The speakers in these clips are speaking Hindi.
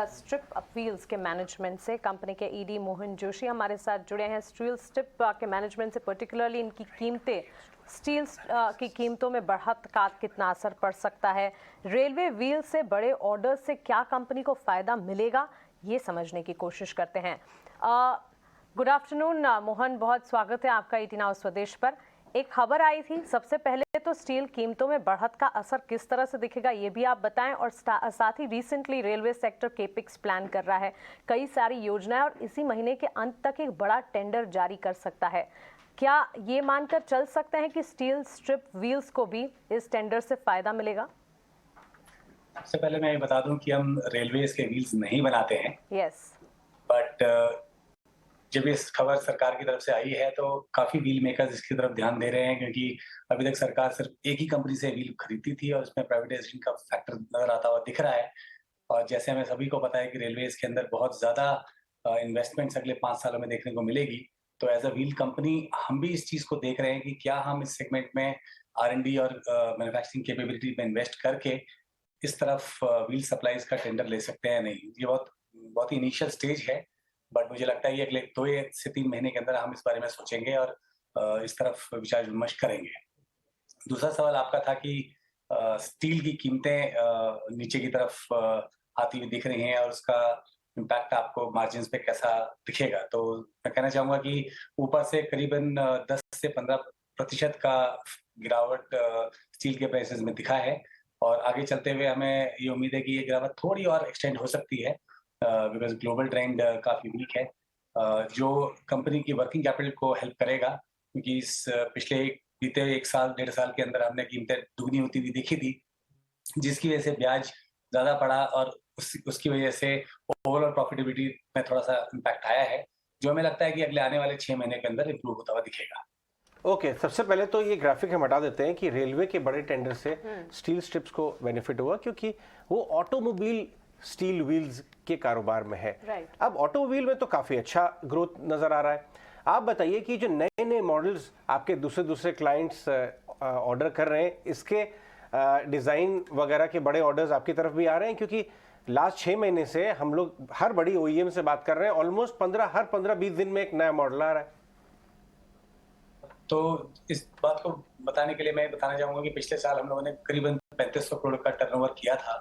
स्ट्रिप व्हील्स के मैनेजमेंट से। कंपनी के ईडी मोहन जोशी हमारे साथ जुड़े हैं। स्टील स्ट्रिप के मैनेजमेंट से पर्टिकुलरली इनकी कीमतें, स्टील की कीमतों में बढ़त का कितना असर पड़ सकता है, रेलवे व्हील से बड़े ऑर्डर से क्या कंपनी को फायदा मिलेगा, ये समझने की कोशिश करते हैं। गुड आफ्टरनून मोहन, बहुत स्वागत है आपका ईटी नाउ स्वदेश पर। एक खबर आई थी, सबसे पहले तो स्टील कीमतों में बढ़त का असर किस तरह से दिखेगा ये भी आप बताएं, और साथ ही रिसेंटली रेलवे सेक्टर केपिक्स प्लान कर रहा है, कई सारी योजनाएं, और इसी महीने के अंत तक एक बड़ा टेंडर जारी कर सकता है। क्या ये मानकर चल सकते हैं कि स्टील स्ट्रिप व्हील्स को भी इस टेंडर से फायदा मिलेगा? सबसे पहले मैं ये बता दूं कि हम रेलवेज के व्हील्स नहीं बनाते हैं। यस। बट जब इस खबर सरकार की तरफ से आई है तो काफी व्हील मेकर्स इसकी तरफ ध्यान दे रहे हैं, क्योंकि अभी तक सरकार सिर्फ एक ही कंपनी से व्हील खरीदती थी और उसमें प्राइवेटाइजेशन का फैक्टर नजर आता हुआ दिख रहा है। और जैसे हमें सभी को पता है कि रेलवेज के अंदर बहुत ज्यादा इन्वेस्टमेंट्स अगले 5 सालों में देखने को मिलेगी, तो एज अ व्हील कंपनी हम भी इस चीज को देख रहे हैं कि क्या हम इस सेगमेंट में R&D और मैन्युफैक्चरिंग कैपेबिलिटी में इन्वेस्ट करके इस तरफ व्हील सप्लाईज का टेंडर ले सकते हैं। नहीं, ये बहुत ही इनिशियल स्टेज है, बट मुझे लगता है ये अगले 2 से 3 महीने के अंदर हम इस बारे में सोचेंगे और इस तरफ विचार विमर्श करेंगे। दूसरा सवाल आपका था कि स्टील की कीमतें नीचे की तरफ आती हुई दिख रही हैं और उसका इम्पैक्ट आपको मार्जिन्स पे कैसा दिखेगा। तो मैं कहना चाहूंगा कि ऊपर से करीबन 10 से 15% का गिरावट स्टील के प्राइसेस में दिखा है, और आगे चलते हुए हमें ये उम्मीद है कि ये गिरावट थोड़ी और एक्सटेंड हो सकती है, बिकॉज ग्लोबल ट्रेंड काफी वीक है, जो कंपनी की वर्किंग कैपिटल को हेल्प करेगा, क्योंकि इस पिछले बीते 1 साल 1.5 साल के अंदर हमने कीमतें दुगनी होती हुई देखी थी, जिसकी वजह से ब्याज ज्यादा पड़ा और उसकी वजह से ओवरऑल प्रॉफिटेबिलिटी में थोड़ा सा इम्पैक्ट आया है, जो हमें लगता है कि अगले आने वाले 6 महीने के अंदर इंप्रूव होता हुआ दिखेगा। ओके, सबसे पहले तो ये ग्राफिक हम हटा देते हैं कि रेलवे के बड़े टेंडर से स्टील स्ट्रिप्स को बेनिफिट हुआ, क्योंकि वो ऑटोमोबाइल स्टील व्हील्स के कारोबार में है। अब ऑटोमोबाइल में तो काफी अच्छा ग्रोथ नजर आ रहा है। आप बताइए कि जो नए नए मॉडल्स आपके दूसरे क्लाइंट्स ऑर्डर कर रहे हैं, इसके डिजाइन वगैरह के बड़े ऑर्डर्स आपकी तरफ भी आ रहे हैं? क्योंकि लास्ट 6 महीने से हम लोग हर बड़ी OEM से बात कर रहे हैं, ऑलमोस्ट हर 15-20 दिन में एक नया मॉडल आ रहा है। तो इस बात को बताने के लिए मैं बताना चाहूंगा कि पिछले साल हम लोगों ने करीबन 3500 करोड़ का टर्नओवर किया था,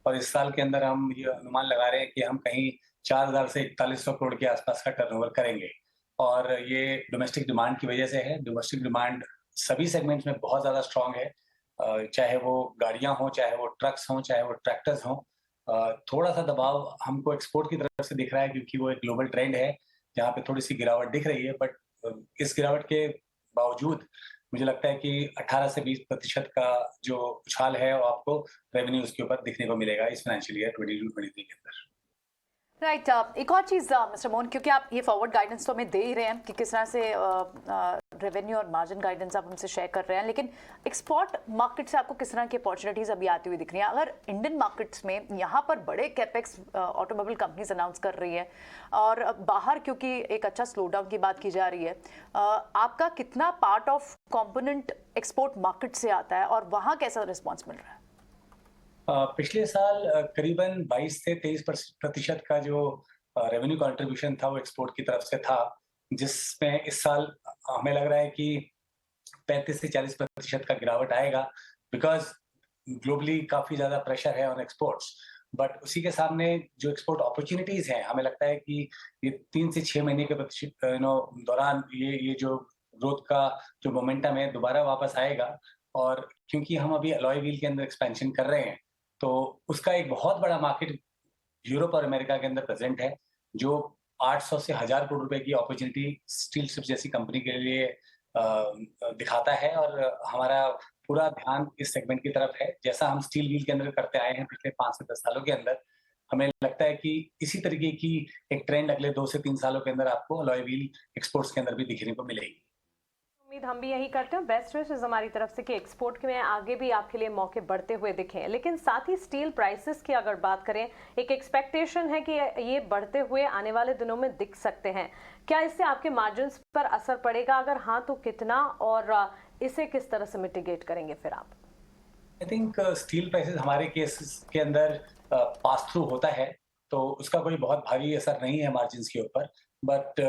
और इस साल के अंदर हम ये अनुमान लगा रहे हैं कि हम कहीं 4000 से 4100 करोड़ के आसपास का टर्नओवर करेंगे। और ये डोमेस्टिक डिमांड की वजह से है। डोमेस्टिक डिमांड सभी सेगमेंट्स में बहुत ज्यादा स्ट्रांग है, चाहे वो गाड़ियां हों, चाहे वो ट्रक्स हों, चाहे वो ट्रैक्टर्स हों। थोड़ा सा दबाव हमको एक्सपोर्ट की तरफ से दिख रहा है, क्योंकि वो एक ग्लोबल ट्रेंड है जहाँ पे थोड़ी सी गिरावट दिख रही है, बट इस गिरावट के बावजूद मुझे लगता है कि 18 से 20% का जो उछाल है वो आपको रेवेन्यूज के ऊपर दिखने को मिलेगा इस फाइनेंशियल ईयर 22-23 के अंदर। राइट। एक और चीज़ मिस्टर मोहन, क्योंकि आप ये फॉरवर्ड गाइडेंस तो हमें दे ही रहे हैं कि किस तरह से रेवेन्यू और मार्जिन गाइडेंस आप हमसे शेयर कर रहे हैं, लेकिन एक्सपोर्ट मार्केट से आपको किस तरह की अपॉर्चुनिटीज़ अभी आती हुई दिख रही हैं? अगर इंडियन मार्केट्स में यहाँ पर बड़े कैपेक्स ऑटोमोबाइल कंपनीज अनाउंस कर रही है, और बाहर क्योंकि एक अच्छा स्लो डाउन की बात की जा रही है, आपका कितना part of component export market से आता है और वहाँ कैसा रिस्पॉन्स मिल रहा है? पिछले साल करीबन 22 से 23% का जो रेवेन्यू कंट्रीब्यूशन था वो एक्सपोर्ट की तरफ से था, जिसमें इस साल हमें लग रहा है कि 35 से 40% का गिरावट आएगा, बिकॉज ग्लोबली काफी ज्यादा प्रेशर है ऑन एक्सपोर्ट्स। बट उसी के सामने जो एक्सपोर्ट अपॉर्चुनिटीज हैं, हमें लगता है कि ये 3 से 6 महीने के दौरान ये जो ग्रोथ का जो मोमेंटम है दोबारा वापस आएगा। और क्योंकि हम अभी अलॉय व्हील के अंदर एक्सपेंशन कर रहे हैं, तो उसका एक बहुत बड़ा मार्केट यूरोप और अमेरिका के अंदर प्रेजेंट है, जो 800 से 1000 करोड़ रुपए की अपॉर्चुनिटी स्टील स्ट्रिप्स जैसी कंपनी के लिए दिखाता है। और हमारा पूरा ध्यान इस सेगमेंट की तरफ है, जैसा हम स्टील व्हील के अंदर करते आए हैं पिछले 5 से 10 सालों के अंदर। हमें लगता है कि इसी तरीके की एक ट्रेंड अगले 2 से 3 सालों के अंदर आपको अलॉय व्हील एक्सपोर्ट्स के अंदर भी दिखने को मिलेगी। उम्मीद हम भी यही करते हैं, बेस्ट विशेस हमारी तरफ से कि एक्सपोर्ट में आगे भी आपके लिए मौके बढ़ते हुए दिखें। लेकिन साथ ही स्टील प्राइसेस की अगर बात करें, एक एक्सपेक्टेशन है कि ये बढ़ते हुए आने वाले दिनों में दिख सकते हैं। क्या इससे आपके मार्जिन्स पर असर पड़ेगा? अगर हाँ तो कितना, और इसे किस तरह से मिटिगेट करेंगे फिर आप? आई थिंक स्टील प्राइसेस हमारे केस के अंदर पास थ्रू होता है, तो उसका कोई बहुत भारी असर नहीं है मार्जिन के ऊपर। बट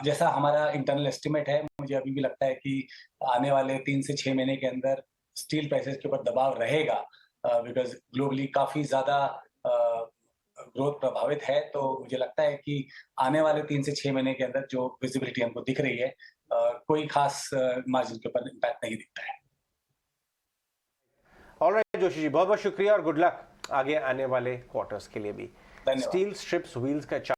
जैसा हमारा इंटरनल एस्टिमेट है, मुझे अभी भी लगता है कि आने वाले 3 से 6 महीने के अंदर स्टील प्राइसेस के ऊपर दबाव रहेगा, बिकॉज ग्लोबली काफी ज्यादा ग्रोथ प्रभावित है। तो मुझे लगता है कि आने वाले 3 से 6 महीने के अंदर जो विजिबिलिटी हमको दिख रही है, कोई खास मार्जिन के ऊपर इम्पैक्ट नहीं दिखता है। ऑलराइट जोशी जी, बहुत बहुत शुक्रिया और गुड लक आगे आने वाले क्वार्टर्स के लिए भी। धन्यवाद। स्टील स्ट्रिप्स व्हील्स का